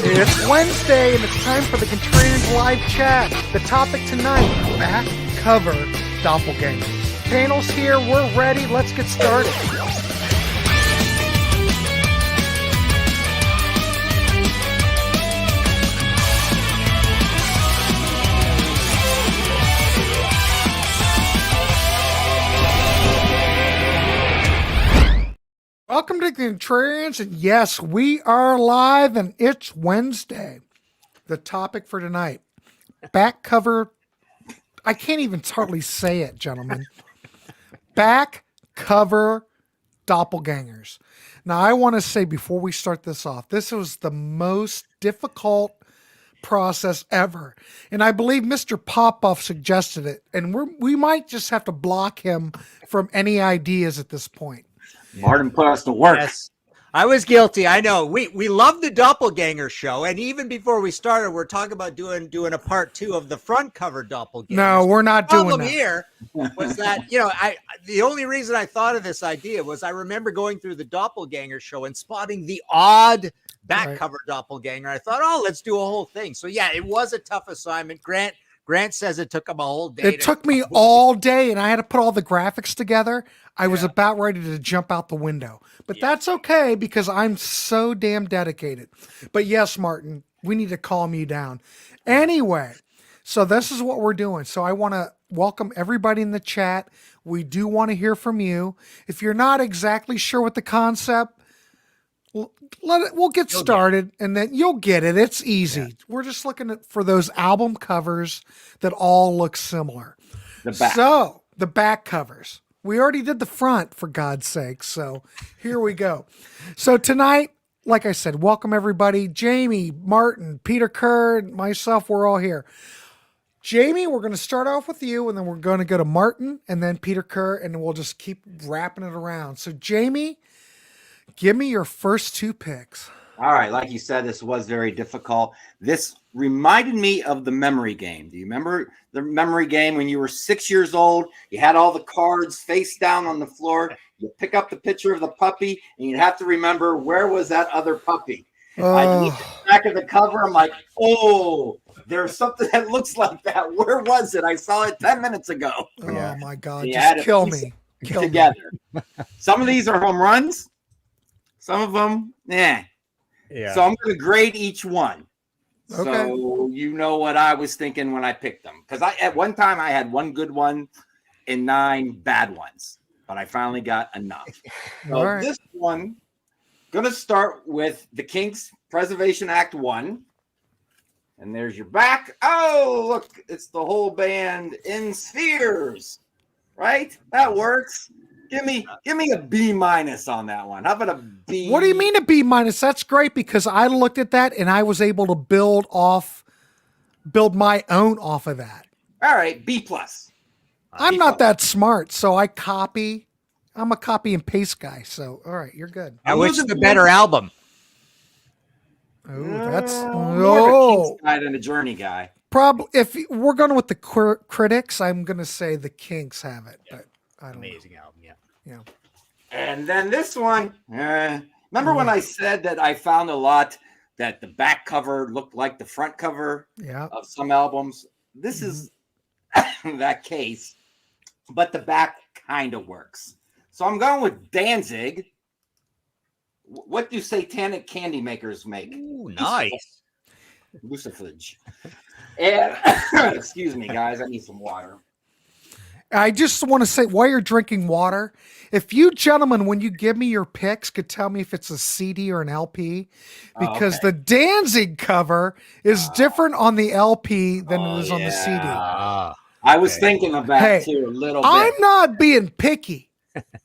It's Wednesday, and it's time for the Contrarians live chat. The topic tonight, back cover Doppelgängers. Panel's here, we're ready, let's get started. Welcome to the Contrarians, and yes, we are live, and it's Wednesday. The topic for tonight, back cover, I can't even hardly say it, gentlemen. Back cover Doppelgängers. Now, I want to say before we start this off, this was the most difficult process ever. And I believe Mr. Popoff suggested it, and we might just have to block him from any ideas at this point. Martin put us to work. Yes, I was guilty. I know. We love the Doppelganger show, and even before we started, we're talking about doing a part 2 of the front cover Doppelgangers. No, we're not doing that. The problem here was that the only reason I thought of this idea was I remember going through the Doppelganger show and spotting the odd back cover Doppelganger. I thought, oh, let's do a whole thing. So yeah, it was a tough assignment. Grant says it took him a whole day. It took me all day, and I had to put all the graphics together. I was about ready to jump out the window. But that's okay, because I'm so damn dedicated. But yes, Martin, we need to calm you down. Anyway, so this is what we're doing. So I want to welcome everybody in the chat. We do want to hear from you. If you're not exactly sure what the concept, we'll get started, and then you'll get it. It's easy. Yeah. We're just looking for those album covers that all look similar. So the back covers. We already did the front, for God's sake. So here we go. So tonight, like I said, welcome everybody. Jamie, Martin, Peter Kerr, myself, we're all here. Jamie, we're going to start off with you, and then we're going to go to Martin, and then Peter Kerr, and we'll just keep wrapping it around. So Jamie, give me your first 2 picks. All right. Like you said, this was very difficult. This reminded me of the memory game. Do you remember the memory game when you were 6 years old? You had all the cards face down on the floor. You pick up the picture of the puppy, and you'd have to remember, where was that other puppy? I look at the back of the cover. I'm like, oh, there's something that looks like that. Where was it? I saw it 10 minutes ago. Oh, my God. Just kill me. Together. Some of these are home runs. Some of them, yeah. So I'm going to grade each one. Okay. So you know what I was thinking when I picked them. Because at one time I had 1 good one and 9 bad ones. But I finally got enough. So This one, going to start with the Kinks Preservation Act 1. And there's your back. Oh, look, it's the whole band in spheres. Right? That works. Give me a B- on that one. How about a B? What do you mean a B-? That's great, because I looked at that and I was able to build my own off of that. All right, B+. I'm not that smart, so I copy. I'm a copy and paste guy. So all right, you're good. Now, which is the better album? Oh, that's more of a Kinks guy than a Journey guy. Probably, if we're going with the critics, I'm going to say the Kinks have it. But I don't Amazing know. album, yeah. And then this one, remember when I said that I found a lot that the back cover looked like the front cover of some albums? This is that case, but the back kind of works. So I'm going with Danzig. What do satanic candy makers make? Ooh, nice. Lucifage. And excuse me, guys, I need some water. I just want to say, while you're drinking water, if you gentlemen, when you give me your picks, could tell me if it's a CD or an LP, because the Danzig cover is different on the LP than it is on the CD. I was thinking of that too a little bit. I'm not being picky,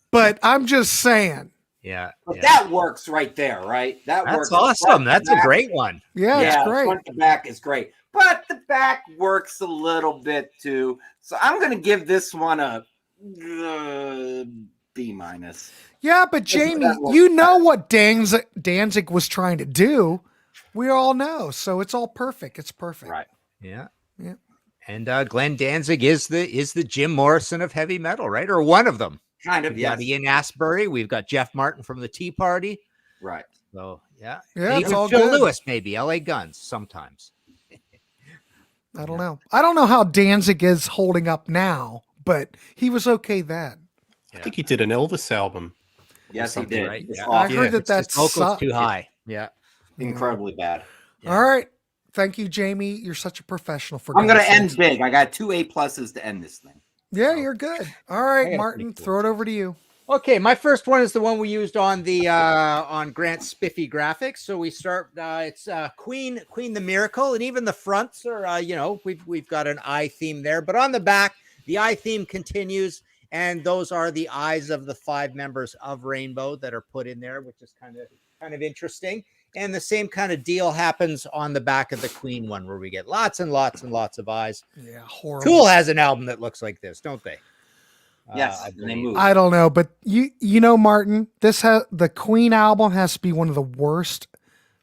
but I'm just saying. Yeah. But that works right there, right? That's works. Awesome. That's a great one. Yeah, it's great. Front to back is great. But the back works a little bit too. So I'm going to give this one a B-. Yeah, but Jamie, you know what Danzig was trying to do. We all know. So it's all perfect. It's perfect. Right. Yeah. Yeah. And Glenn Danzig is the Jim Morrison of heavy metal, right? Or one of them. Kind of, We've got Ian Astbury. We've got Jeff Martin from the Tea Party. Right. So yeah, Yeah, and it's even all Phil good. Lewis, maybe LA Guns sometimes. I don't know. I don't know how Danzig is holding up now, but he was okay then. I think he did an Elvis album. Yes, he something, did. right? It's Yeah. I awful. heard that His vocals sucked. too high. Yeah. Incredibly bad. Yeah. All right. Thank you, Jamie. You're such a professional. For I'm going God's to end sakes. big. I got 2 A+ to end this thing. Yeah, you're good. All I right, got a Martin, pretty cool throw it over to you. Okay, my first one is the one we used on the on Grant's spiffy graphics. So we start. It's Queen the Miracle, and even the fronts are. We've got an eye theme there, but on the back, the eye theme continues, and those are the eyes of the 5 members of Rainbow that are put in there, which is kind of interesting. And the same kind of deal happens on the back of the Queen one, where we get lots and lots and lots of eyes. Yeah, horrible. Tool has an album that looks like this, don't they? Yes, and they move. I don't know, but you know, Martin, the Queen album has to be one of the worst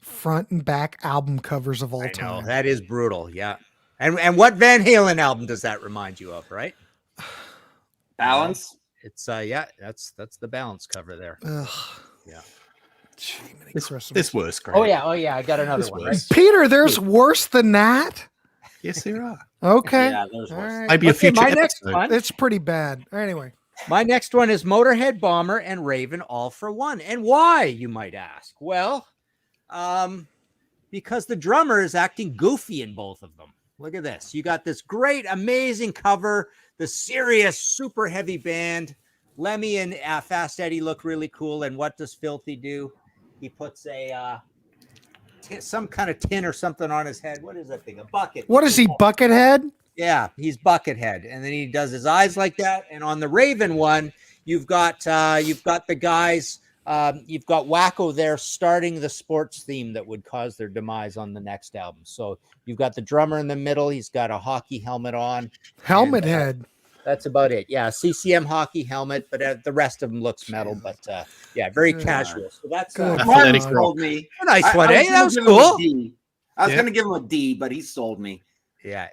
front and back album covers of all I know, time. that is brutal. Yeah. And what Van Halen album does that remind you of, right? Balance. It's that's the Balance cover there. Ugh. Yeah. Jiminy This Christmas. worse, Grant. Oh yeah, I got another This one. worse. Right? Peter, there's worse than that. Yes, there are. Okay. Yeah, there's All worse. right. Maybe a Okay, future my next episode. one. It's pretty bad. Anyway. My next one is Motorhead, Bomber, and Raven all for one. And why, you might ask? Well, because the drummer is acting goofy in both of them. Look at this. You got this great, amazing cover, the serious, super heavy band. Lemmy and Fast Eddie look really cool. And what does Filthy do? He puts some kind of tin or something on his head. What is that thing? A bucket. What is he, Buckethead? Yeah, he's Buckethead, and then he does his eyes like that. And on the Raven one, you've got the guys. You've got Wacko there starting the sports theme that would cause their demise on the next album. So you've got the drummer in the middle. He's got a hockey helmet on. Helmet And, head. That's about it. Yeah, CCM hockey helmet, but the rest of them looks metal. But yeah, very Good. casual. So that's Good. Martin Athletic sold me. a nice one. I Eh? was That gonna was give him a cool. D. I was Yeah. going to give him a D, but he sold me. Yeah.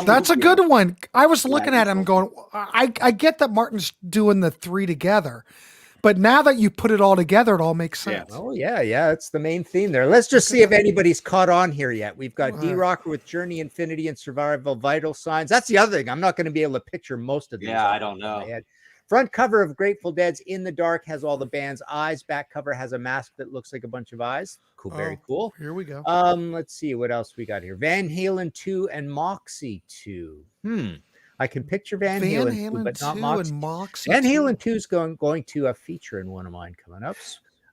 That's a good one. I was looking Yeah, at him going, I get that Martin's doing the 3 together, but now that you put it all together, it all makes Yeah. sense. Oh, yeah. It's the main theme there. Let's just see if anybody's caught on here yet. We've got All D right. Rocker with Journey, Infinity, and Survival Vital Signs. That's the other thing. I'm not going to be able to picture most of these. Yeah, off I the don't top of my know. head. Front cover of Grateful Dead's In the Dark has all the band's eyes. Back cover has a mask that looks like a bunch of eyes. Cool, very Oh. cool. Here we go. Let's see what else we got here. Van Halen 2 and Moxie 2. I can picture Van Halen 2, but not 2 Moxie. and Moxie. Van 2. Halen 2 is going to feature in one of mine coming up.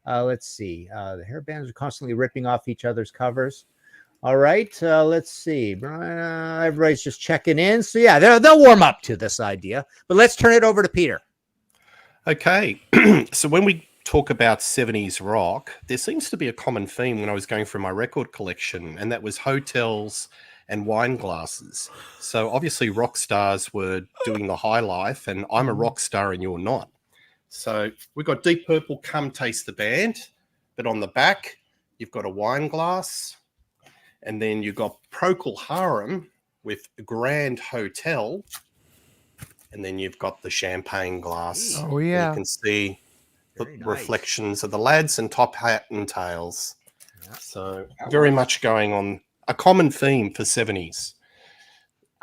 Let's see. The hair bands are constantly ripping off each other's covers. All right. Let's see. Everybody's just checking in. So yeah, they'll warm up to this idea. But let's turn it over to Peter. Okay. So when we talk about 70s rock, there seems to be a common theme when I was going through my record collection, and that was hotels and wine glasses. So obviously rock stars were doing the high life, and I'm a rock star and you're not. So we've got Deep Purple, Come Taste the Band, but on the back, you've got a wine glass, and then you've got Procol Harum with Grand Hotel, and then you've got the champagne glass. Oh, And yeah. you can see the Very nice. reflections of the lads and Top Hat and Tails. Yeah. So very much going on a common theme for 70s.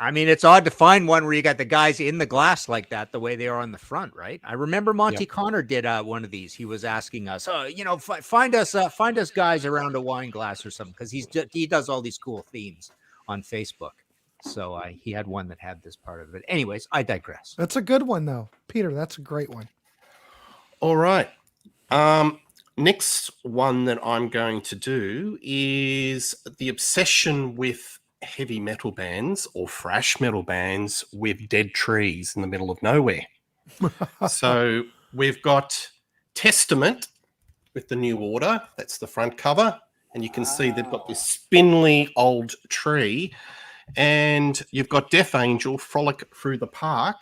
I mean, it's odd to find one where you got the guys in the glass like that, the way they are on the front, right? I remember Monty Connor did one of these. He was asking us, find us guys around a wine glass or something, because he does all these cool themes on Facebook. So he had one that had this part of it. Anyways, I digress. That's a good one, though. Peter, that's a great one. All right. Next one that I'm going to do is the obsession with heavy metal bands or thrash metal bands with dead trees in the middle of nowhere. So we've got Testament with the New Order. That's the front cover. And you can see they've got this spindly old tree. And you've got Death Angel, Frolic Through the Park.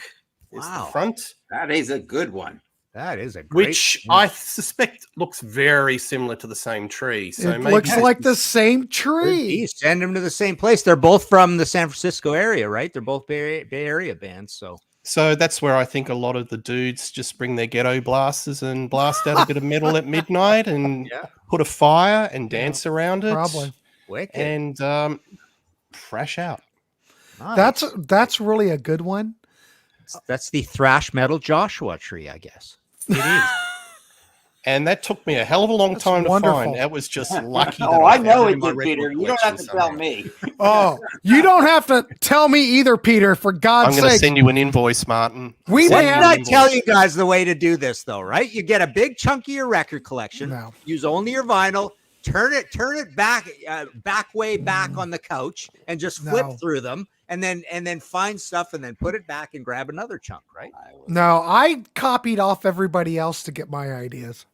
Is the Wow. front. That is a good one. That is a great Which I suspect looks very similar to the same tree. So It maybe looks this like is- the same Good tree. geez, send them to the same place. They're both from the San Francisco area, right? They're both Bay Area bands. So So that's where I think a lot of the dudes just bring their ghetto blasters and blast out a bit of metal at midnight and put a fire and dance around it. Probably. Wicked. And crash out. Nice. That's really a good one. That's the thrash metal Joshua tree, I guess. It is. And that took me a hell of a long time to find. That was just lucky. That I know found it did, Peter. You don't have to tell me. Oh, you don't have to tell me either, Peter, for God's sake. I'm going to send you an invoice, Martin. What did I tell you guys the way to do this, though, right? You get a big chunk of your record collection, use only your vinyl, turn it back way back on the couch, and just flip through them, and then find stuff, and then put it back and grab another chunk, right? No, I copied off everybody else to get my ideas.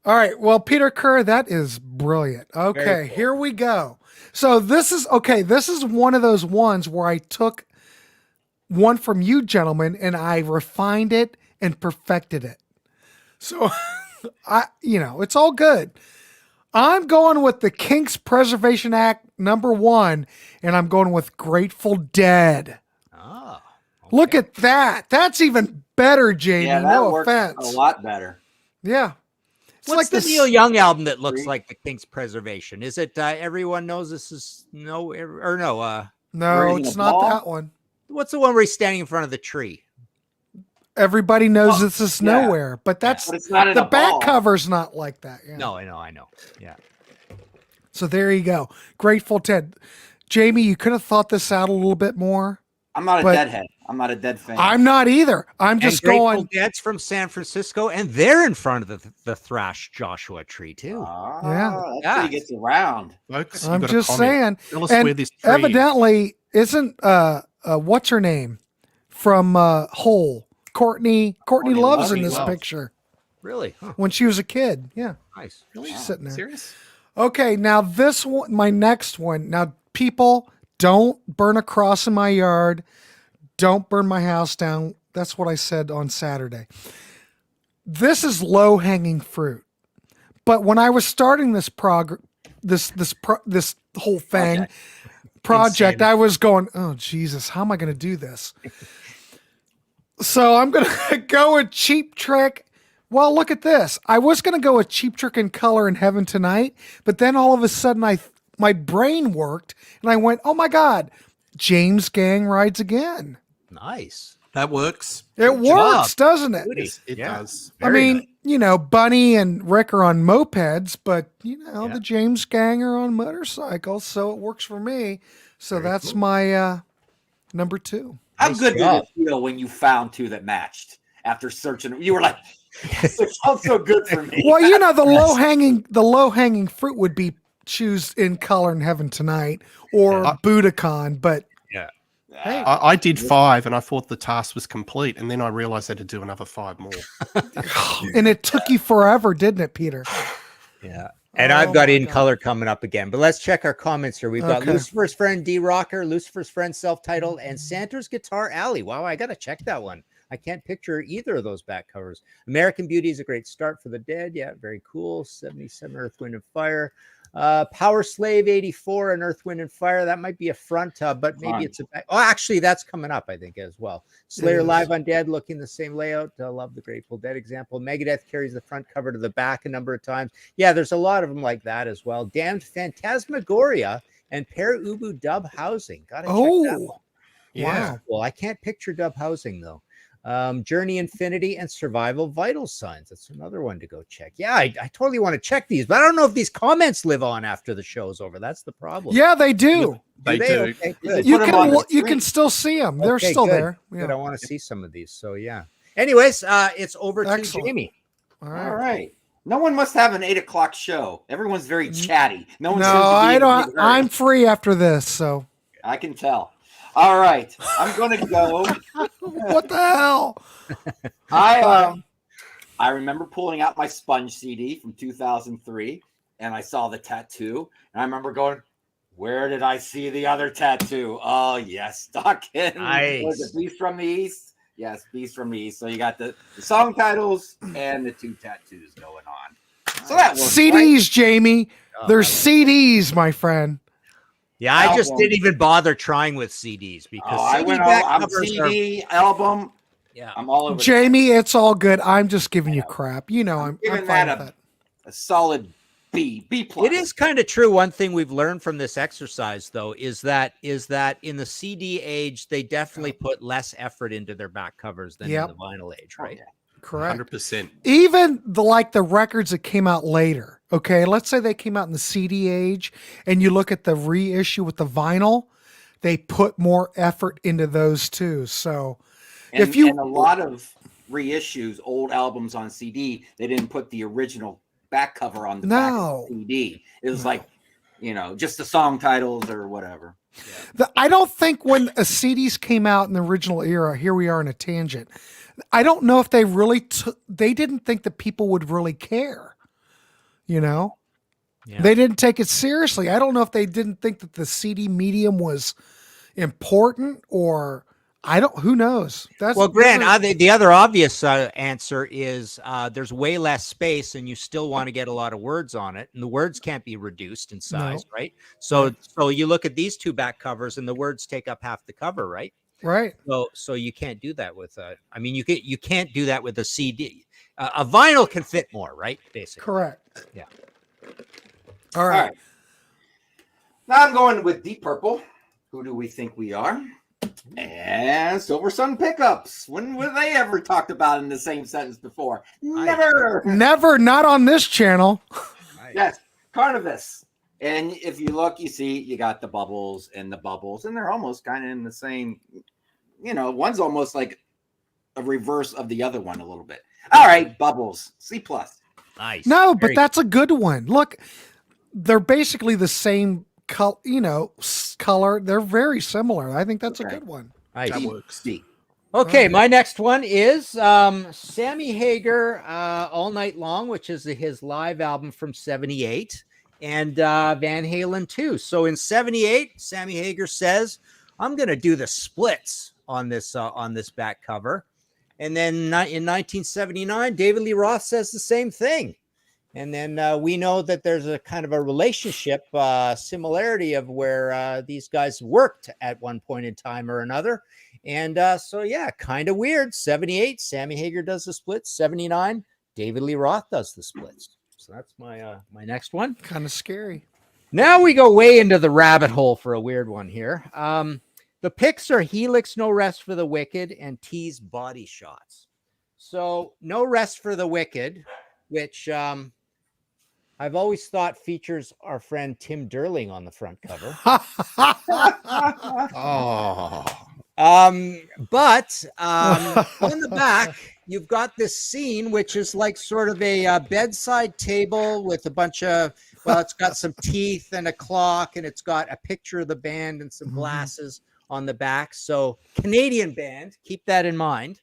All right. Well, Peter Kerr, that is brilliant. Okay, cool. Here we go. So this is one of those ones where I took one from you gentlemen and I refined it and perfected it. So it's all good. I'm going with the Kinks Preservation Act #1, and I'm going with Grateful Dead. Oh, okay. Look at that. That's even better, Jamie. Yeah, that no works offense. a lot better. Yeah. What's like the Neil Young album that looks like the Kinks Preservation? Is it Everyone Knows This Is No, it's not that one. What's the one where he's standing in front of the tree? Everybody Knows This Is Nowhere, but that's but it's not the back cover's not like that. Yeah. No, I know. Yeah. So there you go. Grateful Dead. Jamie, you could have thought this out a little bit more. I'm not a Deadhead. I'm not a Dead fan. I'm not either. I'm just going. Dead's from San Francisco, and they're in front of the thrash Joshua tree too. That's how he gets around. Folks, I'm just saying. Tell us where this tree evidently isn't what's her name from Hole? Courtney Love's in this picture. Really? Huh. When she was a kid. Yeah. Nice. She's sitting there. Serious? Okay, now this one, my next one. Now, people, don't burn a cross in my yard. Don't burn my house down. That's what I said on Saturday. This is low-hanging fruit. But when I was starting this this whole thing project, I was going, oh Jesus, how am I going to do this? So I'm going to go with Cheap Trick. Well, look at this. I was going to go with Cheap Trick in Color in Heaven Tonight, but then all of a sudden my brain worked and I went, oh my God, James Gang Rides Again. Nice. That works. It works, doesn't it? It does. I mean, Bunny and Rick are on mopeds, but the James Gang are on motorcycles, so it works for me. So that's my #2. How good did it feel when you found two that matched after searching? You were like, yes, it felt so good for me. Well, the low hanging fruit would be choose In Color in Heaven Tonight or Budokan, but hey. I did 5 and I thought the task was complete, and then I realized I had to do another 5 more. And it took you forever, didn't it, Peter? Yeah. And I've got In Color coming up again, but let's check our comments here. We've got Lucifer's Friend D Rocker, Lucifer's Friend Self-Titled, and Santa's Guitar Alley. Wow, I got to check that one. I can't picture either of those back covers. American Beauty is a great start for the Dead. Yeah, very cool. 77 Earth, Wind, and Fire. Power Slave 84 and Earth, Wind, and Fire. That might be a front, but maybe it's a back. Oh, actually, that's coming up, I think, as well. Slayer Live Undead, looking the same layout. I love the Grateful Dead example. Megadeth carries the front cover to the back a number of times. Yeah, there's a lot of them like that as well. Damned Phantasmagoria and Per Ubu Dub Housing. Gotta check that one. Yeah. Wow. Well, I can't picture Dub Housing, though. Journey Infinity and Survival Vital Signs. That's another one to go check. Yeah, I totally want to check these, but I don't know if these comments live on after the show's over. That's the problem. Yeah, they do. They do. Okay, good. You can still see them. They're still there. Yeah. Good. I want to see some of these. So yeah. Anyways, it's over to Jamie. All right. No one must have an 8:00 show. Everyone's very chatty. No, I don't. I'm free after this, so I can tell. All right, I'm going to go. What the hell? I remember pulling out my Sponge CD from 2003, and I saw the tattoo, and I remember going, "Where did I see the other tattoo?" Oh yes, Dawkins. Nice. Was it Beast from the East? Yes, Beast from the East. So you got the song titles and the 2 tattoos going on. So that was CDs, right? Jamie. They're CDs, my friend. Yeah, I just didn't even bother trying with CDs because I went all. I'm CD album. Yeah, I'm all over. Jamie, it's all good. I'm just giving you crap. You know, I'm giving fine that with that. a solid B plus. It is kind of true. One thing we've learned from this exercise, though, is that in the CD age, they definitely put less effort into their back covers than in the vinyl age, right? Correct. 100%. Even the records that came out later. Okay, let's say they came out in the CD age, and you look at the reissue with the vinyl, they put more effort into those too. So, and a lot of reissues, old albums on CD, they didn't put the original back cover on the back of the CD. It was like, just the song titles or whatever. I don't think when CDs came out in the original era, here we are in a tangent. I don't know if they really they didn't think that people would really care. They didn't take it seriously. I don't know if they didn't think that the CD medium was important or who knows? Grant, the other obvious answer is there's way less space and you still want to get a lot of words on it. And the words can't be reduced in size, right? So you look at these two back covers and the words take up half the cover, right? Right. So you can't do that with you can't do that with a CD. A vinyl can fit more, right? Basically. Correct. Yeah. All right. Now I'm going with Deep Purple. Who do we think we are? And Silver Sun Pickups. When were they ever talked about in the same sentence before? Never. Never. Not on this channel. Yes. Carnivus. And if you look, you see you got the bubbles, and they're almost kind of in the same, one's almost like a reverse of the other one a little bit. All right, bubbles, C+. Nice. No, but that's a good one. Look, they're basically the same color. They're very similar. I think that's a good one. Nice. That works. Okay, my next one is Sammy Hagar, All Night Long, which is his live album from '78. And Van Halen too. So in '78, Sammy Hagar says, "I'm going to do the splits on this back cover." And then in 1979, David Lee Roth says the same thing. And then we know that there's a kind of a relationship similarity of where these guys worked at one point in time or another. And kind of weird. '78, Sammy Hagar does the splits. '79, David Lee Roth does the splits. So that's my next one. Kind of scary. Now we go way into the rabbit hole for a weird one here. The picks are Helix, No Rest for the Wicked, and T's Body Shots. So No Rest for the Wicked, which I've always thought features our friend Tim Derling on the front cover. But on the back, you've got this scene, which is like sort of a bedside table with a bunch of, it's got some teeth and a clock, and it's got a picture of the band and some glasses on the back. So Canadian band, keep that in mind.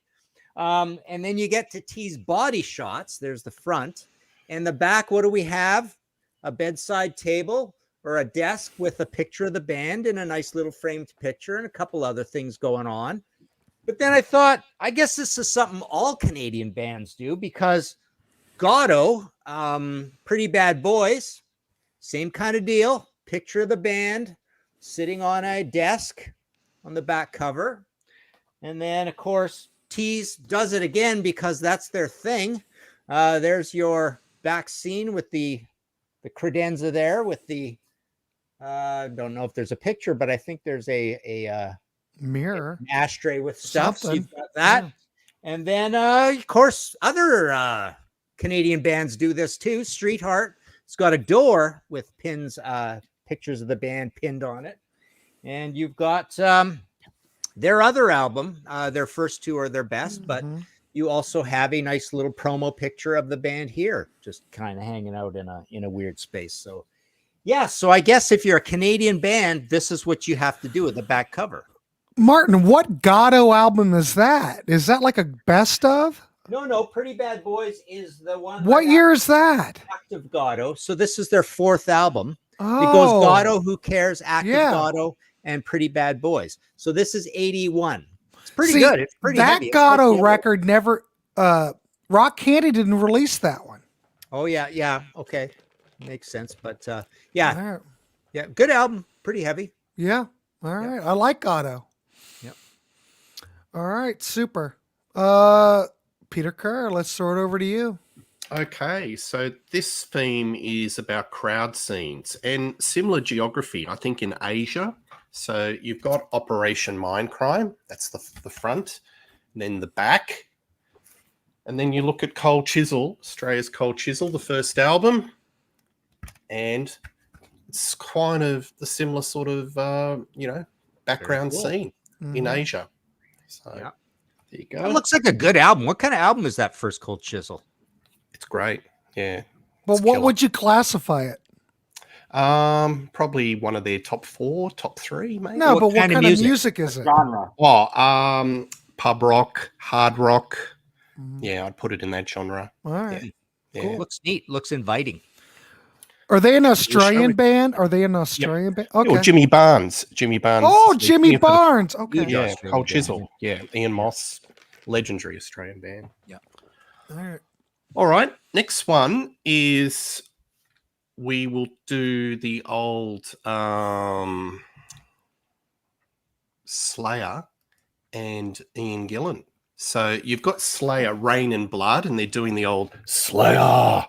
And then you get to T's Body Shots. There's the front. And the back, what do we have? A bedside table or a desk with a picture of the band and a nice little framed picture and a couple other things going on. But then I thought, I guess this is something all Canadian bands do, because Gatto, Pretty Bad Boys, same kind of deal. Picture of the band sitting on a desk on the back cover. And then, of course, Tease does it again because that's their thing. There's your back scene with the credenza there with the, don't know if there's a picture, but I think there's a mirror, an ashtray with stuff. So Something. you've got that. Yeah. And then, of course, other Canadian bands do this too. Streetheart, it's got a door with pins, pictures of the band pinned on it. And you've got their other album. Their first two are their best, but you also have a nice little promo picture of the band here, just kind of hanging out in a weird space. So, yeah. So I guess if you're a Canadian band, this is what you have to do with the back cover. Martin, what Gatto album is that? Is that like a best of? No. Pretty Bad Boys is the one. What year is that? Active Gatto. So this is their fourth album. Oh. It goes Gatto, Who Cares, Active Gatto, and Pretty Bad Boys. So this is 81. It's pretty good. It's pretty heavy. That Gatto record never, Rock Candy didn't release that one. Oh, yeah. Okay. Makes sense. But yeah. Good album. pretty heavy. Yeah. All right. I like Gatto. Yep. All right. Super. Peter Kerr, let's throw it over to you. Okay, so this theme is about crowd scenes and similar geography, I think, in Asia. So you've got Operation Mindcrime, that's the front, and then the back. And then you look at Cold Chisel, Australia's Cold Chisel, the first album. And it's kind of the similar sort of, background scene in Asia. So there you go. It looks like a good album. What kind of album is that first Cold Chisel? It's great. Yeah. But what would you classify it? Probably one of their top 4, top 3, maybe. No, but what kind of music is it? Genre. Oh, pub rock, hard rock. Yeah, I'd put it in that genre. All right. Yeah. Cool. Looks neat. Looks inviting. Are they an Australian band? Are they an Australian band? Okay. Oh, Jimmy Barnes. Oh, Jimmy Barnes. Okay. Yeah, Cold Chisel. Yeah, Ian Moss, legendary Australian band. Yeah. All right. All right. Next one is we will do the old Slayer and Ian Gillan. So you've got Slayer, Rain and Blood, and they're doing the old Slayer.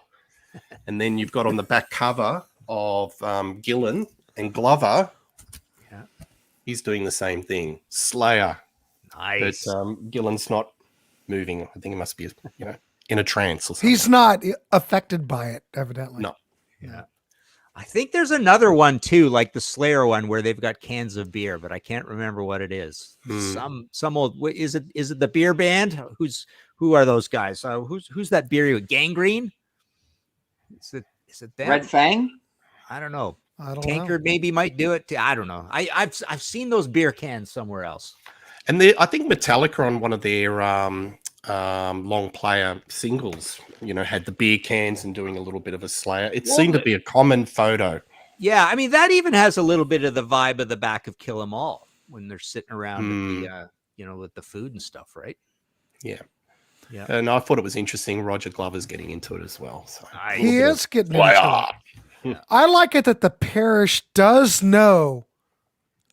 And then you've got on the back cover of Gillan and Glover. Yeah. He's doing the same thing. Slayer. Nice. But Gillan's not moving. I think he must be, in a trance or something. He's not affected by it, evidently. No. Yeah. I think there's another one too, like the Slayer one, where they've got cans of beer, but I can't remember what it is. Some old. Is it the beer band? Who are those guys? Who's that beer? Gangrene? Is it them? Red Fang? I don't know. I don't Tankard know. maybe might do it too. I don't know. I've seen those beer cans somewhere else. And I think Metallica on one of their long player singles, had the beer cans and doing a little bit of a Slayer. It seemed to be a common photo. Yeah, I mean that even has a little bit of the vibe of the back of Kill 'Em All when they're sitting around at the, with the food and stuff, right? Yeah. Yeah. And I thought it was interesting. Roger Glover's getting into it as well. So He is getting into it. I like it that the parish does know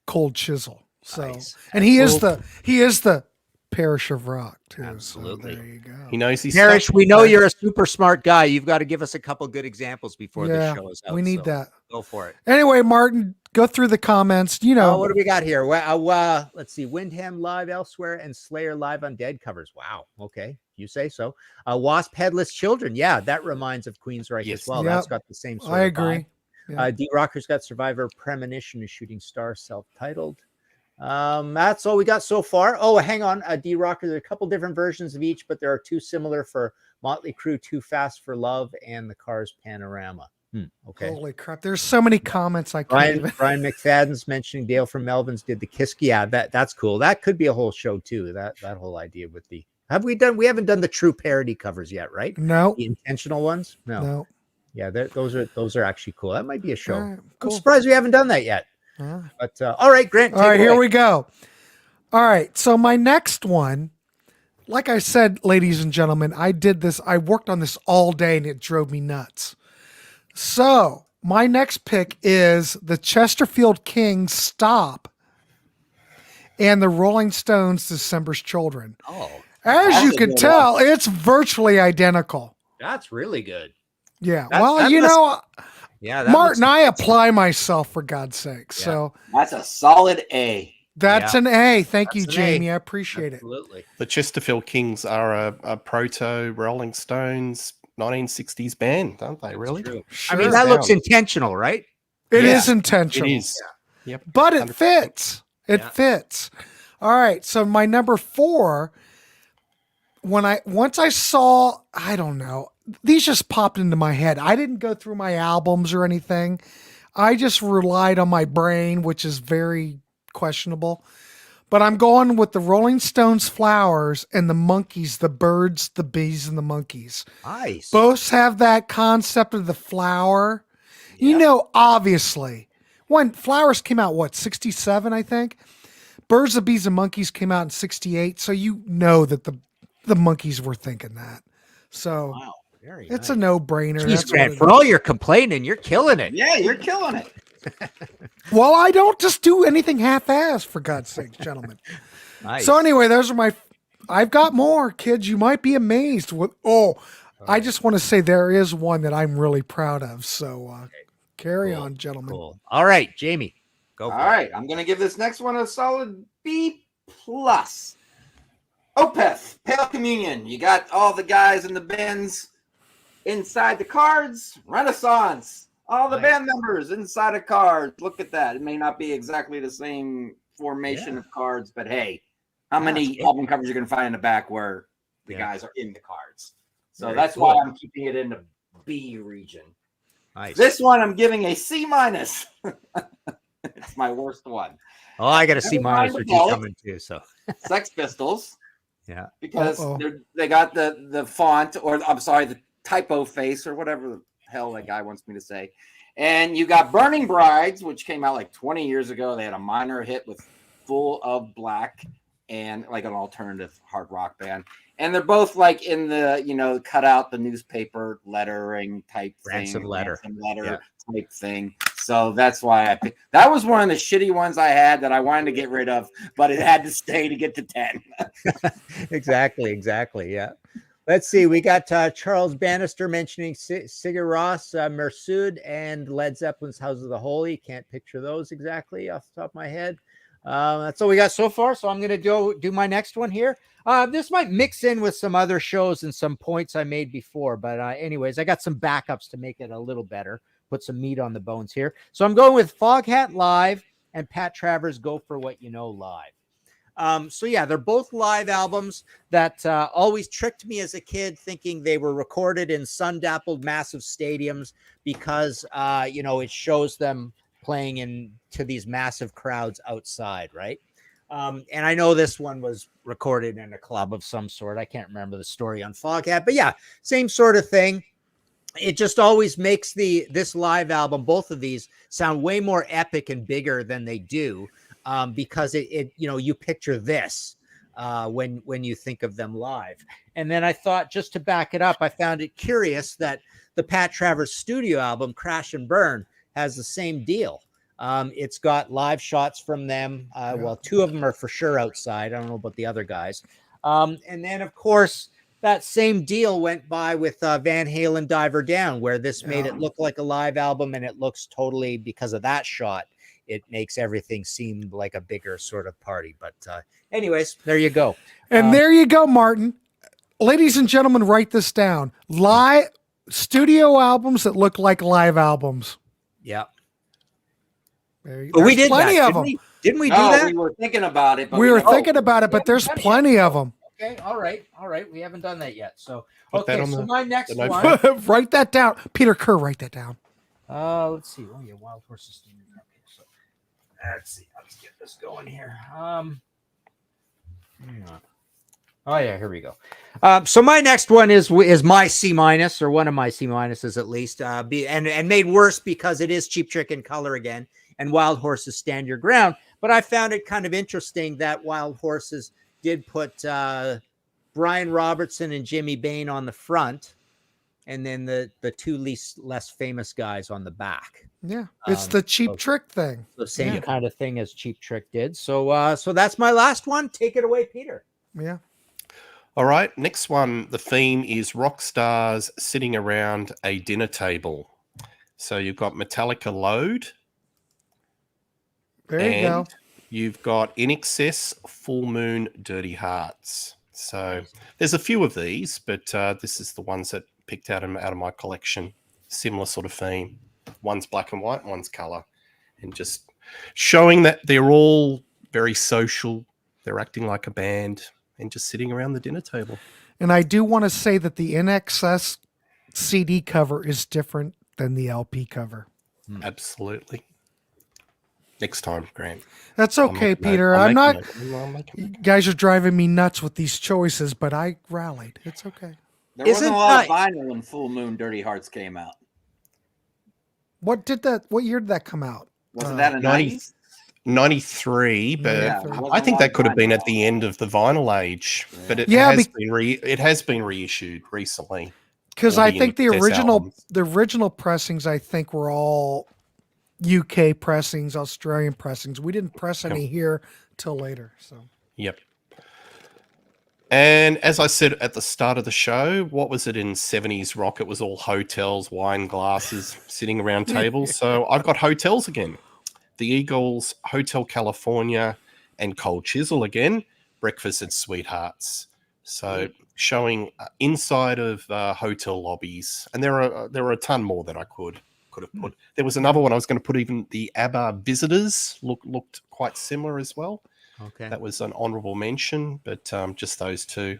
Cold Chisel. So, Nice. and he is the Parish of Rock too. Absolutely. So there you go. he knows he's Parish, we know you're a super smart guy. You've got to give us a couple good examples before the show is out. We need that. Go for it. Anyway, Martin, go through the comments. What do we got here? Well, let's see. Windham live elsewhere and Slayer live on Dead covers. Wow. Okay. You say so. Wasp Headless Children. Yeah, that reminds of Queensryche as well. Yep. That's got the same sort I of agree. vibe. Yeah. D Rocker's got Survivor Premonition and Shooting Star self-titled. That's all we got so far. Oh, hang on. D Rocker, there are a couple different versions of each, but there are 2 similar for Motley Crue, Too Fast for Love, and the Cars Panorama. Okay. Holy crap! There's so many comments I can't even. Brian McFadden's mentioning Dale from Melvin's did the Kiss. Yeah, that's cool. That could be a whole show too. That whole idea with the we haven't done the true parody covers yet, right? No. The intentional ones? No. Yeah, those are actually cool. That might be a show. All right, cool. I'm surprised we haven't done that yet. But all right, Grant. All right, here we go. All right, so my next one, like I said, ladies and gentlemen, I worked on this all day and it drove me nuts. So my next pick is the Chesterfield Kings Stop and the Rolling Stones December's Children. Oh, as you can tell, it's virtually identical. That's really good. Yeah. Yeah, Martin, I apply myself for God's sake. Yeah. So that's a solid A. That's an A. Thank you, Jamie. I appreciate Absolutely. it. The Chesterfield Kings are a proto Rolling Stones 1960s band, aren't they? Really? Sure. I mean, that looks intentional, right? It is intentional. It is. Yeah. Yep. But it fits. It fits. All right. So my number 4, once I saw, I don't know, these just popped into my head. I didn't go through my albums or anything. I just relied on my brain, which is very questionable. But I'm going with the Rolling Stones Flowers and the Monkeys, the Birds, the Bees, and the Monkeys. Nice. Both have that concept of the flower. Yep. Obviously, when Flowers came out, 67, I think? Birds, the Bees, and Monkeys came out in 68. So that the Monkeys were thinking that. So it's a no-brainer. Jeez, Grant, for all your complaining, you're killing it. Yeah, you're killing it. Well, I don't just do anything half-assed, for God's sake, gentlemen. Nice. So anyway, those are my. I've got more, kids. You might be amazed. I just want to say there is one that I'm really proud of. So carry on, gentlemen. Cool. All right, Jamie, go. All right, I'm going to give this next one a solid B+. Opeth, Pale Communion. You got all the guys in the bands inside the cards. Renaissance, all the band members inside of cards. Look at that. It may not be exactly the same formation of cards, but hey, how many album covers you're going to find in the back where the guys are in the cards? So that's why I'm keeping it in the B region. Nice. This one I'm giving a C-. It's my worst one. Oh, I got a C- for you coming too. So Sex Pistols. Yeah. Because they got the font, or I'm sorry, the typo face, or whatever the hell that guy wants me to say. And you got Burning Brides, which came out like 20 years ago. They had a minor hit with Full of Black and like an alternative hard rock band. And they're both like in the, cut out the newspaper lettering type ransom thing. letter Type thing. So that's why I picked. That was one of the shitty ones I had that I wanted to get rid of, but it had to stay to get to 10. Exactly. Yeah. Let's see. We got Charles Bannister mentioning Sigur Rós, Mersood, and Led Zeppelin's House of the Holy. Can't picture those exactly off the top of my head. That's all we got so far. So I'm going to do my next one here. This might mix in with some other shows and some points I made before. But anyways, I got some backups to make it a little better. Put some meat on the bones here. So I'm going with Foghat Live and Pat Travers' Go For What You Know Live. So yeah, they're both live albums that always tricked me as a kid, thinking they were recorded in sun-dappled massive stadiums because, it shows them playing to these massive crowds outside, right? And I know this one was recorded in a club of some sort. I can't remember the story on Foghat, but yeah, same sort of thing. It just always makes this live album, both of these, sound way more epic and bigger than they do, because you picture this when you think of them live. And then I thought, just to back it up, I found it curious that the Pat Travers studio album, Crash and Burn, has the same deal. It's got live shots from them. Well, two of them are for sure outside. I don't know about the other guys. And then, of course, that same deal went by with Van Halen Diver Down, where this made it look like a live album, and it looks totally, because of that shot, it makes everything seem like a bigger sort of party. But anyways, there you go. And there you go, Martin. Ladies and gentlemen, write this down. Live studio albums that look like live albums. Yeah. But we did plenty of them. Didn't we do that? We were thinking about it. We were thinking about it, but there's plenty of them. Okay, all right. We haven't done that yet. So, okay, so my next one. Write that down. Peter Kerr, write that down. Let's see. Oh, yeah, Wild Horses. Okay, so let's see. Let's get this going here. Hang on. Oh, yeah, here we go. So my next one is my C-, or one of my C- at least, and made worse because it is Cheap Trick in color again, and Wild Horses Stand Your Ground. But I found it kind of interesting that Wild Horses did put Brian Robertson and Jimmy Bain on the front, and then the two less famous guys on the back. Yeah, it's the Cheap Trick thing. The same kind of thing as Cheap Trick did. So that's my last one. Take it away, Peter. Yeah. All right, next one. The theme is rock stars sitting around a dinner table. So you've got Metallica Load. There you go. You've got In Excess, Full Moon, Dirty Hearts. So there's a few of these, but this is the ones that picked out of my collection. Similar sort of theme. One's black and white, one's color. And just showing that they're all very social. They're acting like a band and just sitting around the dinner table. And I do want to say that the In Excess CD cover is different than the LP cover. Absolutely. Next time, Grant. That's okay, Peter. I'm not. You guys are driving me nuts with these choices, but I rallied. It's okay. There wasn't a lot of vinyl when Full Moon Dirty Hearts came out. What year did that come out? Wasn't that a 90s? 93, but I think that could have been at the end of the vinyl age. Yeah. But it has been reissued recently. Because I think the original pressings, I think, were all UK pressings, Australian pressings. We didn't press any here till later. So. Yep. And as I said at the start of the show, what was it in 70s rock? It was all hotels, wine glasses, sitting around tables. So I've got hotels again. The Eagles, Hotel California, and Cold Chisel again. Breakfast and Sweethearts. So showing inside of hotel lobbies. And there are a ton more that I could have put. There was another one I was going to put, even the ABBA Visitors looked quite similar as well. Okay. That was an honorable mention, but just those two.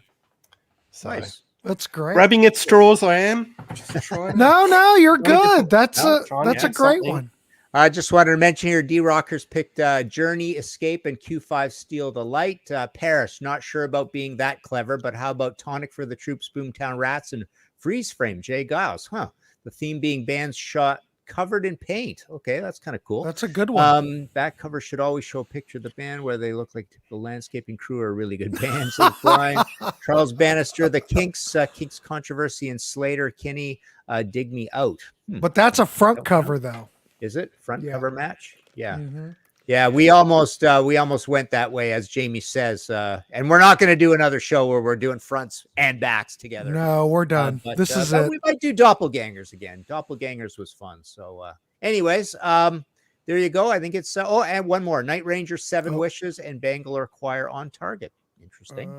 So Nice. That's great. grabbing at straws, I am. Just trying. No, you're good. That's No, a trying to add great something. one. I just wanted to mention here, D-Rockers picked Journey, Escape, and Q5 Steal the Light. Parish, not sure about being that clever, but how about Tonic for the Troops, Boomtown Rats, and Freeze Frame, Jay Giles? Huh. The theme being bands shot covered in paint. Okay, that's kind of cool. That's a good one. Back cover should always show a picture of the band where they look like the landscaping crew are a really good band. So Brian, Charles Bannister, the Kinks, Kinks Controversy, and Slater, Kinney, Dig Me Out. But that's a front cover, though. Is it front Yeah. cover match? Yeah. Mm-hmm. Yeah, we almost went that way, as Jamie says, and we're not going to do another show where we're doing fronts and backs together. No, we're done. But, This is but it. We might do Doppelgängers again. Doppelgängers was fun. So, anyways, there you go. I think it's and one more: Night Ranger, Seven Wishes, and Bangalore Choir on Target. Interesting.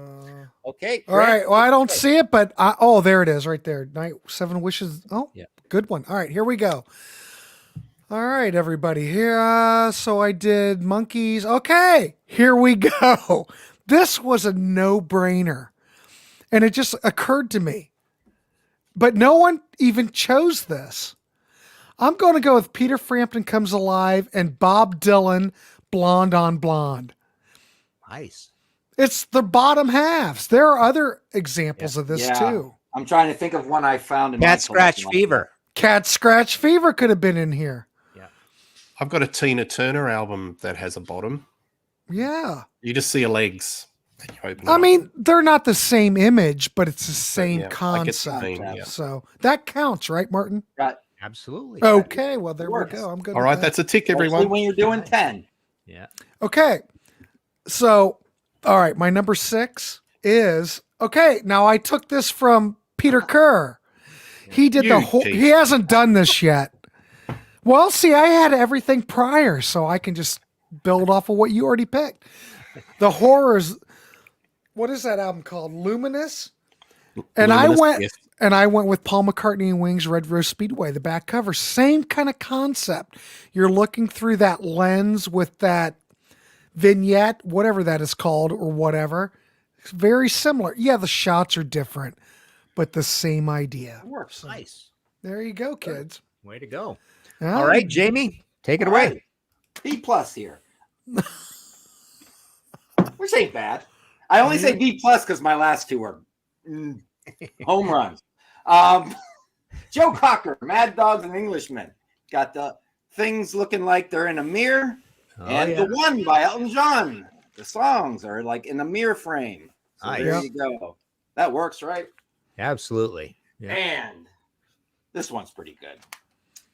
Okay. All right. Well, I don't see it, but there it is, right there. Night Seven Wishes. Oh, yeah, good one. All right, here we go. All right, everybody. Here, so I did Monkeys. Okay, here we go. This was a no-brainer, and it just occurred to me. But no one even chose this. I'm going to go with Peter Frampton Comes Alive and Bob Dylan, Blonde on Blonde. Nice. It's the bottom halves. There are other examples of this too. I'm trying to think of one I found in Cat Scratch Fever. Cat Scratch Fever could have been in here. I've got a Tina Turner album that has a bottom. Yeah. You just see her legs. And you open it I up. mean, they're not the same image, but it's the same I get the concept. theme, yeah. So that counts, right, Martin? Absolutely. Okay. Well, there we go. I'm good. All right, that's a tick, everyone. Especially when you're doing 10. Yeah. Okay. So, all right, my number 6 is now I took this from Peter Kerr. He did he hasn't done this yet. Well, see, I had everything prior, so I can just build off of what you already picked. The Horrors. What is that album called? Luminous. And Luminous, I went with Paul McCartney and Wings, Red Rose Speedway. The back cover, same kind of concept. You're looking through that lens with that vignette, whatever that is called, or whatever. It's very similar. Yeah, the shots are different, but the same idea. It works. So, Nice. there you go, kids. Way to go. All right, Jamie, take it away. B+ here. Which ain't bad. I only say B+ because my last two are home runs. Joe Cocker, Mad Dogs and Englishmen. Got the things looking like they're in a mirror. The One by Elton John. The songs are like in a mirror frame. So there you go. That works, right? Absolutely. Yeah. And this one's pretty good.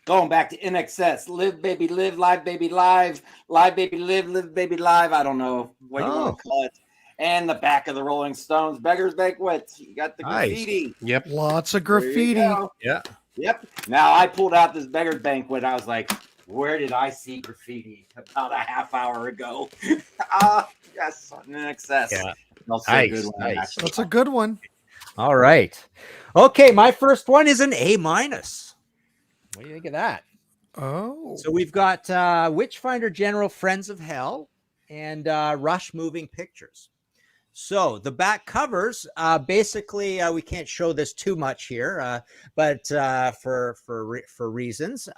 Going back to NXS, Live Baby Live, Live Baby Live, Live Baby Live, Live Baby Live. I don't know what you want to call it. And the back of the Rolling Stones, Beggar's Banquet. You got the graffiti. Yep. Lots of graffiti. Yeah. Yep. Now I pulled out this Beggar's Banquet. I was like, where did I see graffiti about a half hour ago? Yes, on NXS. Yeah. Also Nice, a good one, nice. actually. That's a good one. All right. Okay, my first one is an A-. What do you think of that? Oh. So we've got Witchfinder General, Friends of Hell, and Rush Moving Pictures. So the back covers, basically, we can't show this too much here, but for reasons.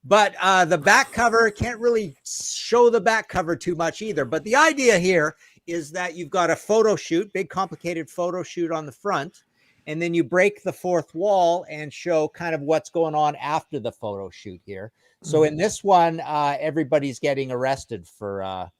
But the back cover can't really show the back cover too much either. But the idea here is that you've got a photo shoot, big complicated photo shoot on the front, and then you break the fourth wall and show kind of what's going on after the photo shoot here. So in this one, everybody's getting arrested for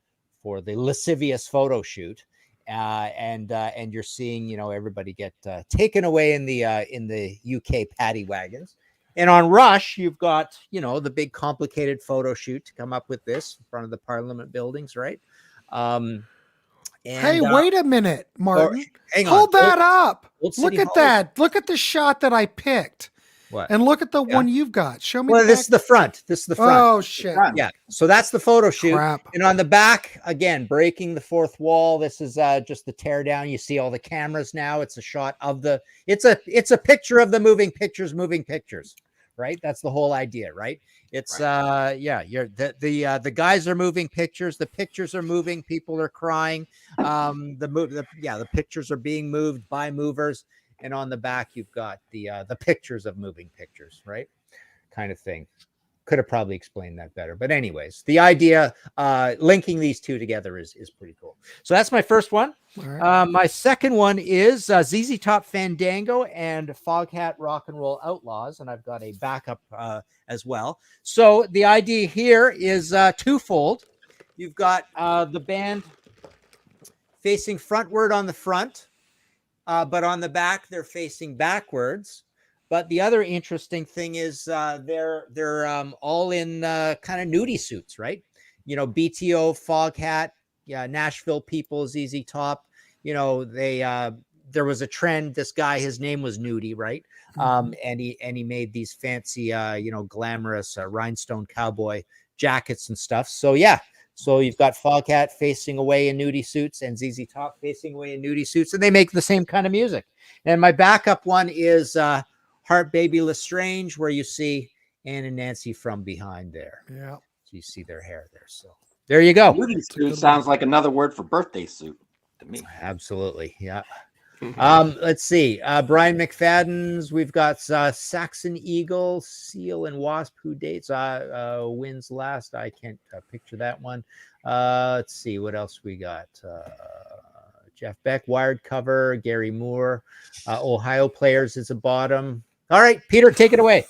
the lascivious photo shoot. And you're seeing, everybody get taken away in the UK paddy wagons. And on Rush, you've got, the big complicated photo shoot to come up with this in front of the Parliament buildings, right? Hey, wait a minute, Martin. Hang Hold on. that up. Old Look City at Hall. that. Look at the shot that I picked. What? And look at the one you've got. Show me. Well, this is the front. Oh, shit. Yeah. So that's the photo shoot. Crap. And on the back, again, breaking the fourth wall. This is just the tear down. You see all the cameras now. It's a shot of it's a picture of the moving pictures, right? That's the whole idea, right? It's the guys are moving pictures. The pictures are moving. People are crying. The pictures are being moved by movers. And on the back, you've got the pictures of moving pictures, right? Kind of thing. Could have probably explained that better. But anyways, the idea linking these two together is pretty cool. So that's my first one. Right. My second one is ZZ Top Fandango and Foghat Rock and Roll Outlaws. And I've got a backup as well. So the idea here is twofold. You've got the band facing frontward on the front. But on the back, they're facing backwards. But the other interesting thing is they're all in kind of nudie suits, right? BTO, Foghat, Nashville People, ZZ Top. There was a trend. This guy, his name was Nudie, right? And he made these fancy, glamorous rhinestone cowboy jackets and stuff. So yeah. So you've got Foghat facing away in nudie suits and ZZ Top facing away in nudie suits, and they make the same kind of music. And my backup one is Heart Baby Lestrange, where you see Ann and Nancy from behind there. Yeah. So you see their hair there. So there you go. Nudie suit sounds like another word for birthday suit to me. Absolutely. Yeah. Let's see. Brian McFadden's. We've got Saxon Eagle, Seal and Wasp. Who dates? Wins last. I can't picture that one. Let's see what else we got. Jeff Beck, Wired cover. Gary Moore. Ohio Players is a bottom. All right, Peter, take it away.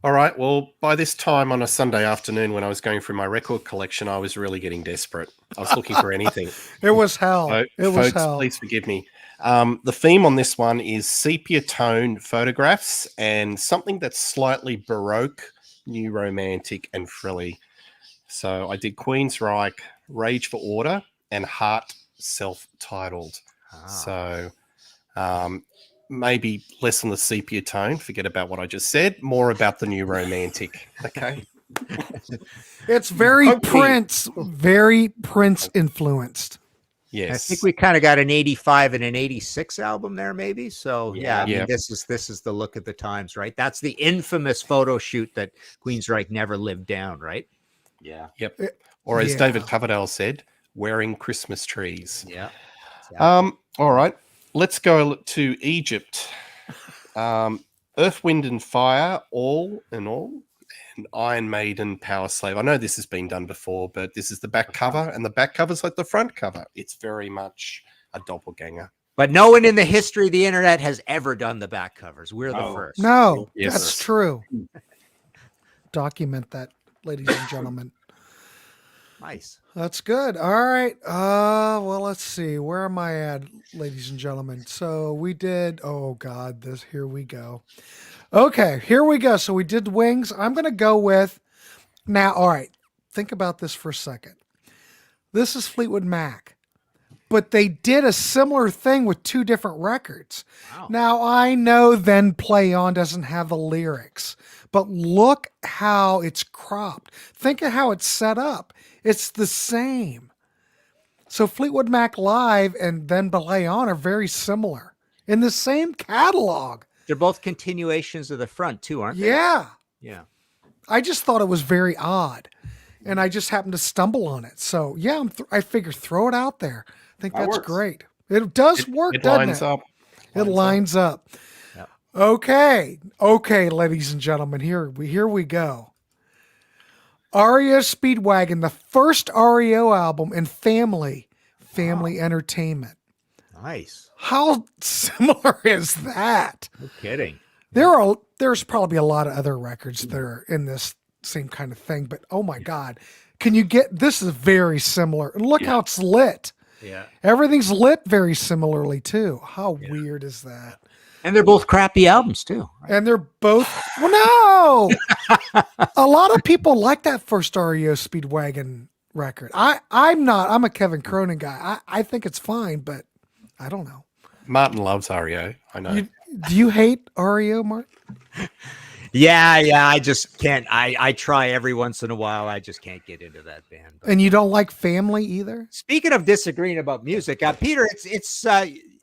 All right. Well, by this time on a Sunday afternoon, when I was going through my record collection, I was really getting desperate. I was looking for anything. It was hell. So, folks, please forgive me. The theme on this one is sepia tone photographs and something that's slightly Baroque, new romantic, and frilly. So I did Queensryche, Rage for Order, and Heart self-titled. So maybe less on the sepia tone. Forget about what I just said. More about the new romantic. Okay. It's very Prince influenced. Yes. I think we kind of got an 85 and an 86 album there, maybe. So yeah, I mean, this is the look of the times, right? That's the infamous photo shoot that Queensryche never lived down, right? Yeah. Yep. Or as David Coverdale said, wearing Christmas trees. Yeah. All right. Let's go to Egypt. Earth, Wind and Fire, all in all. And Iron Maiden, Power Slave. I know this has been done before, but this is the back cover, and the back cover's like the front cover. It's very much a doppelganger. But no one in the history of the internet has ever done the back covers. We're the first. No, that's true. Document that, ladies and gentlemen. Nice. That's good. All right. Well, let's see. Where am I at, ladies and gentlemen? So we did. Oh God, here we go. Okay, here we go. So we did Wings. I'm going to go with now. All right. Think about this for a second. This is Fleetwood Mac, but they did a similar thing with two different records. Wow. Now I know Then Play On doesn't have the lyrics, but look how it's cropped. Think of how it's set up. It's the same. So Fleetwood Mac Live and Then Play On are very similar in the same catalog. They're both continuations of the front too, aren't they? Yeah. Yeah. I just thought it was very odd, and I just happened to stumble on it. So yeah, I figure throw it out there. I think that's great. It does work, doesn't it? It lines up. Yep. Okay, ladies and gentlemen, here we go. REO Speedwagon, the first REO album, and Family Entertainment. Nice. How similar is that? No kidding. There's probably a lot of other records that are in this same kind of thing, but oh my God, this is very similar. And look how it's lit. Yeah. Everything's lit very similarly too. How weird is that? And they're both crappy albums too. Right? And they're both well, no. A lot of people like that first REO Speedwagon record. I'm not. I'm a Kevin Cronin guy. I think it's fine, but I don't know. Martin loves REO. I know. Do you hate REO, Martin? Yeah. I just can't. I try every once in a while. I just can't get into that band. But. And you don't like Family either? Speaking of disagreeing about music, Peter, it's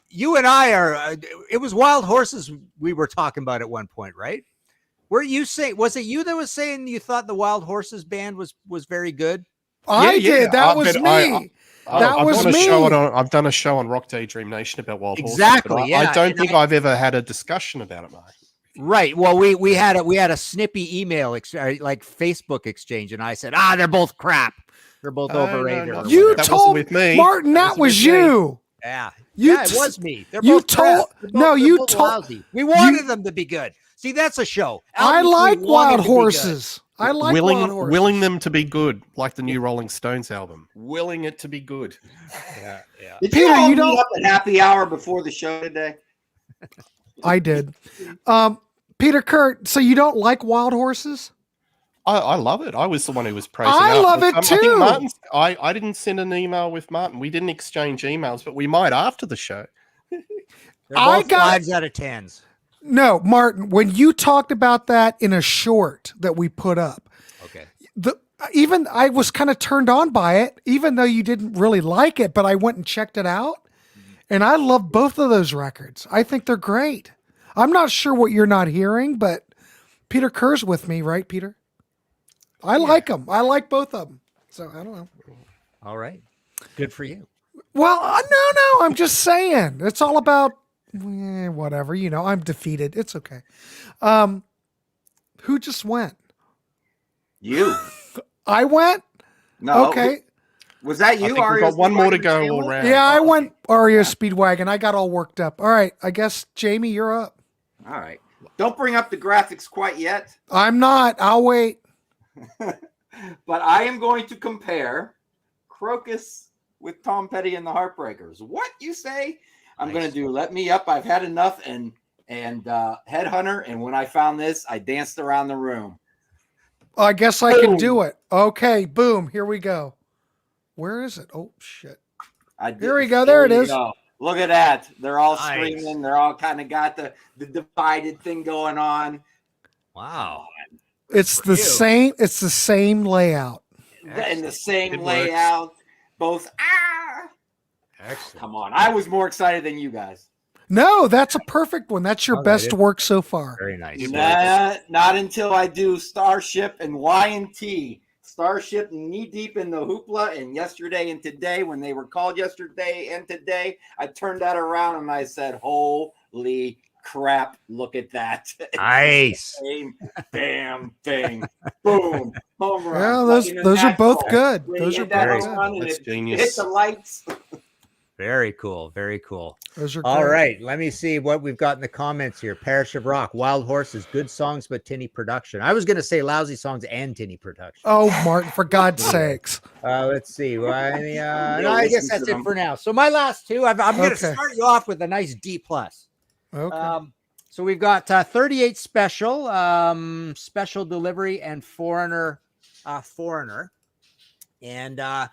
you and I are. It was Wild Horses we were talking about at one point, right? Were you saying? Was it you that was saying you thought the Wild Horses band was very good? I did. That was me. That was me. I've done a show on Rock Daydream Nation about Wild Horses. Exactly. I don't think I've ever had a discussion about it, Mike. Right. Well, we had a snippy email like Facebook exchange, and I said, they're both crap. They're both overrated. No. You that told wasn't with me. Martin that was you. Yeah. It was me. They're you both told crap. you both told lousy. We wanted them to be good. See, that's a show. I like Wild Horses. I like Wild Horses. Willing them to be good, like the new Rolling Stones album. Willing it to be good. Yeah. Did Peter, you don't up at happy hour before the show today? I did. Peter Kurt, so you don't like Wild Horses? I love it. I was the one who was praising. I love it too. I didn't send an email with Martin. We didn't exchange emails, but we might after the show. They're both 5s out of 10s. No, Martin, when you talked about that in a short that we put up, okay, even I was kind of turned on by it, even though you didn't really like it, but I went and checked it out, and I love both of those records. I think they're great. I'm not sure what you're not hearing, but Peter Kerr's with me, right, Peter? I like them. I like both of them. So I don't know. All right. Good for you. Well, no. I'm just saying. It's all about whatever. I'm defeated. It's okay. Who just went? You. I went? No. Okay. Was that you? I think we've got one more to go all around. Yeah, I went REO Speedwagon. I got all worked up. All right. I guess, Jamie, you're up. All right. Don't bring up the graphics quite yet. I'm not. I'll wait. But I am going to compare Crocus with Tom Petty and the Heartbreakers. What you say? I'm going to do Let Me Up, I've Had Enough, and Headhunter. And when I found this, I danced around the room. I guess I can do it. Okay, boom. Here we go. Where is it? Oh, shit. Here we go. There it is. Go. Look at that. They're all screaming. They're all kind of got the divided thing going on. Wow. It's the same. It's the same layout. And the same layout. Both. Excellent. Come on. I was more excited than you guys. No, that's a perfect one. That's your best work so far. Very nice. Not until I do Starship and Y&T. Starship knee deep in the hoopla, and yesterday and today, when they were called yesterday and today, I turned that around and I said, holy crap, look at that. Nice. Same damn thing. Boom. Home run. Yeah, those are both good. Those are very good. That's genius. Hit the lights. Very cool. Very cool. Those are all great. right. Let me see what we've got in the comments here. Parish of Rock, Wild Horses, good songs, but tinny production. I was going to say lousy songs and tinny production. Oh, Martin, for God's sakes. Let's see. No, I guess that's it for now. So my last two, I'm going to start you off with a nice D+. Okay. So we've got 38 Special, Special Delivery, and Foreigner. And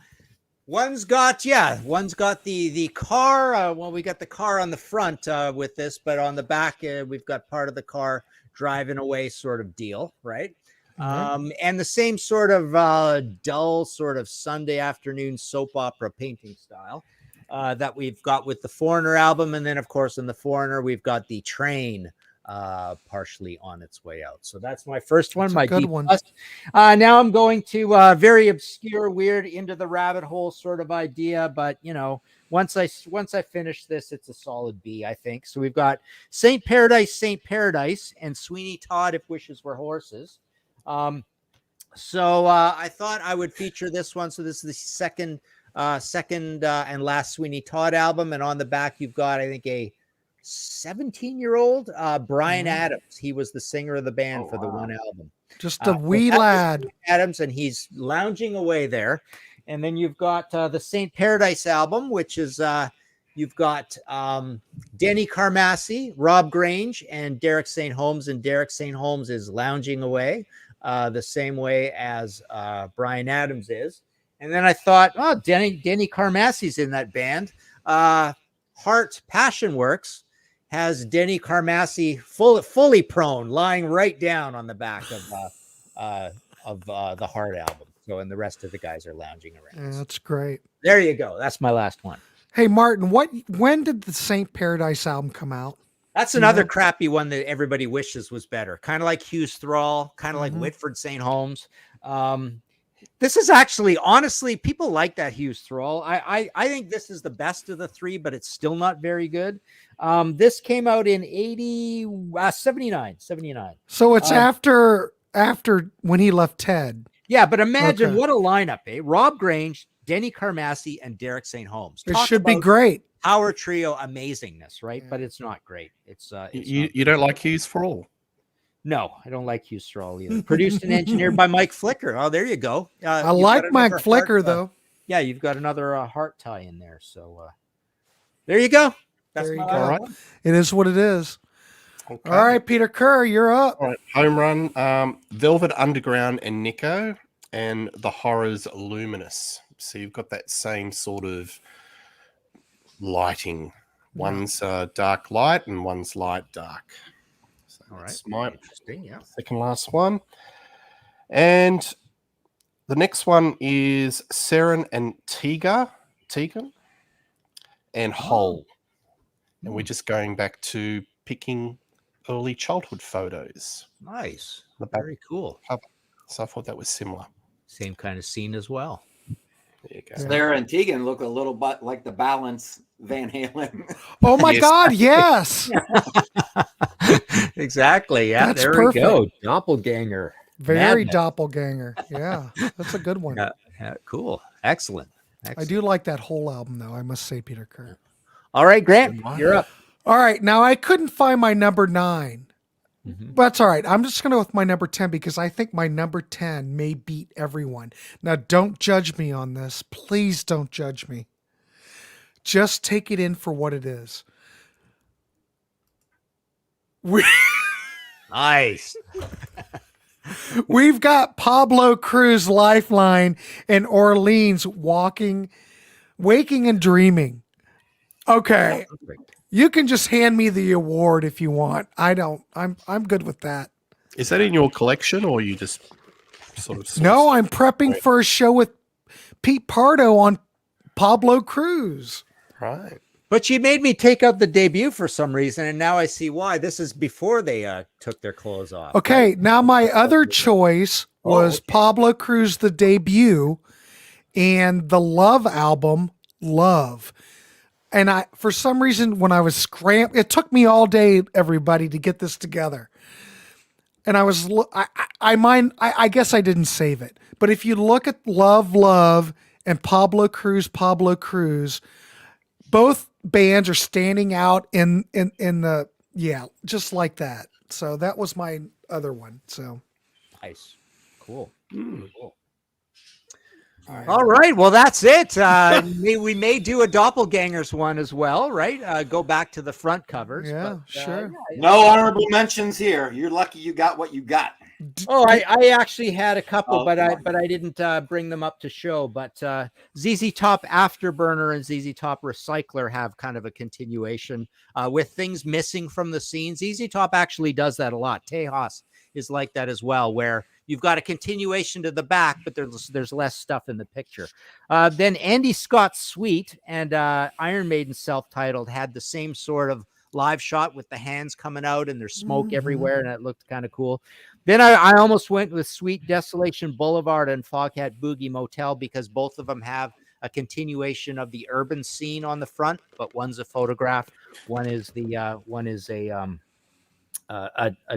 one's got the car. Well, we got the car on the front with this, but on the back, we've got part of the car driving away sort of deal, right? Mm-hmm. And the same sort of dull sort of Sunday afternoon soap opera painting style that we've got with the Foreigner album. And then, of course, in the Foreigner, we've got the Train partially on its way out. So that's my first one. My good one. Now I'm going to very obscure, weird, into the rabbit hole sort of idea, but once I finish this, it's a solid B, I think. So we've got Saint Paradise, and Sweeney Todd, If Wishes Were Horses. So I thought I would feature this one. So this is the second and last Sweeney Todd album, and on the back you've got, I think, a 17-year-old Bryan Adams. He was the singer of the band for the one album. Just a wee lad. Adams, and he's lounging away there. And then you've got the Saint Paradise album, which is You've got Denny Carmassi, Rob Grange, and Derek St. Holmes. And Derek St. Holmes is lounging away the same way as Brian Adams is. And then I thought, oh, Denny Carmassi's in that band. Heart Passion Works has Denny Carmassi fully prone, lying right down on the back of the Heart album. So, and the rest of the guys are lounging around. Yeah, that's great. There you go. That's my last one. Hey, Martin, when did the Saint Paradise album come out? That's another crappy one that everybody wishes was better. Kind of like Hughes Thrall, kind of like Whitford St. Holmes. This is actually, honestly, people like that Hughes Thrall. I think this is the best of the three, but it's still not very good. This came out in 79. So it's after when he left Ted. Yeah, but imagine what a lineup, eh? Rob Grange, Denny Carmassi, and Derek St. Holmes. It should be great. Power trio amazingness, right? Yeah. But it's not great. It's you don't like Hughes for all. No, I don't like Hughes Thrall either. Produced and engineered by Mike Flicker. Oh, there you go. I like Mike Flicker, though. Yeah, you've got another Heart tie in there. So there you go. That's there you go. All right. It is what it is. Okay. All right, Peter Kerr, you're up. All right, home run. Velvet Underground and Nico, and The Horrors Luminous. So you've got that same sort of lighting. One's dark light and one's light dark. So all that's right. Interesting, yeah. Second last one. And the next one is Seren and Tegan and Hole. And we're just going back to picking early childhood photos. Nice. Very cool. So I thought that was similar. Same kind of scene as well. There you go. Sarah and Tegan look a little bit like the Balance Van Halen. Oh my God, yes. Exactly. Yeah, that's there perfect. We go. Doppelganger. Very Madness. Doppelganger. Yeah, that's a good one. Yeah, cool. Excellent. I do like that whole album, though, I must say, Peter Kerr. All right, Grant, you're up. All right, now I couldn't find my number 9. But that's all right. I'm just going to go with my number 10 because I think my number 10 may beat everyone. Now, don't judge me on this. Please don't judge me. Just take it in for what it is. Nice. We've got Pablo Cruz Lifeline in Orleans waking and dreaming. Okay. You can just hand me the award if you want. I don't. I'm good with that. Is that in your collection, or you just sort of? No, I'm prepping for a show with Pete Pardo on Pablo Cruz. Right. But you made me take out the debut for some reason, and now I see why. This is before they took their clothes off. Okay, right? now my other choice was Pablo Cruz, the debut, and the Love album, Love. And for some reason, when I was scrambling, it took me all day, everybody, to get this together. And I guess I didn't save it. But if you look at Love, and Pablo Cruz, both bands are standing out in the, just like that. So that was my other one. So nice. Cool. Cool. All right. Well, that's it. We may do a Doppelgängers one as well, right? Go back to the front covers. Yeah, sure. No honorable mentions here. You're lucky you got what you got. Oh, I actually had a couple, but I didn't bring them up to show. But ZZ Top Afterburner and ZZ Top Recycler have kind of a continuation with things missing from the scene. ZZ Top actually does that a lot. Tejas is like that as well, where you've got a continuation to the back, but there's less stuff in the picture. Then Andy Scott's Suite and Iron Maiden self-titled had the same sort of live shot with the hands coming out and there's smoke everywhere, and it looked kind of cool. Then I almost went with Sweet Desolation Boulevard and Foghat Boogie Motel because both of them have a continuation of the urban scene on the front, but one's a photograph, one is a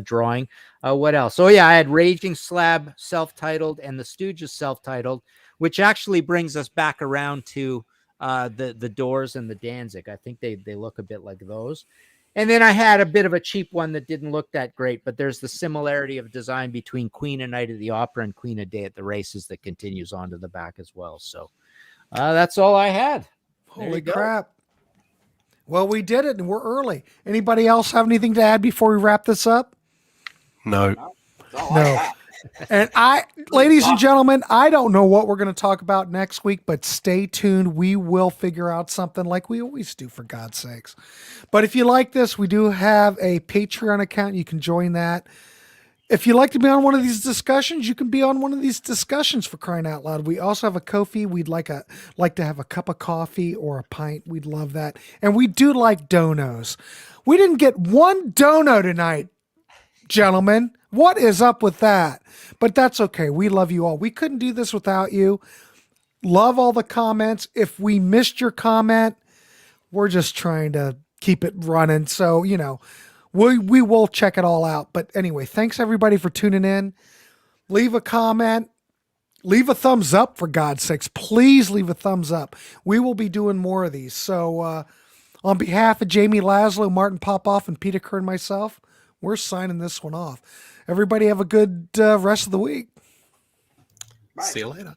drawing. What else? Oh yeah, I had Raging Slab self-titled and the Stooges self-titled, which actually brings us back around to the Doors and the Danzig. I think they look a bit like those. And then I had a bit of a cheap one that didn't look that great, but there's the similarity of design between Queen of Night at the Opera and Queen of Day at the Races that continues onto the back as well. So that's all I had. Holy crap. Well, we did it, and we're early. Anybody else have anything to add before we wrap this up? No. No. And ladies and gentlemen, I don't know what we're going to talk about next week, but stay tuned. We will figure out something like we always do, for God's sakes. But if you like this, we do have a Patreon account. You can join that. If you'd like to be on one of these discussions, you can be on one of these discussions, for crying out loud. We also have a Ko-fi. We'd like to have a cup of coffee or a pint. We'd love that. And we do like donos. We didn't get one dono tonight, gentlemen. What is up with that? But that's okay. We love you all. We couldn't do this without you. Love all the comments. If we missed your comment, we're just trying to keep it running. So, we will check it all out. But anyway, thanks everybody for tuning in. Leave a comment. Leave a thumbs up, for God's sakes. Please leave a thumbs up. We will be doing more of these. So on behalf of Jamie Laszlo, Martin Popoff, and Peter Kerr and myself, we're signing this one off. Everybody have a good rest of the week. Bye. See you later.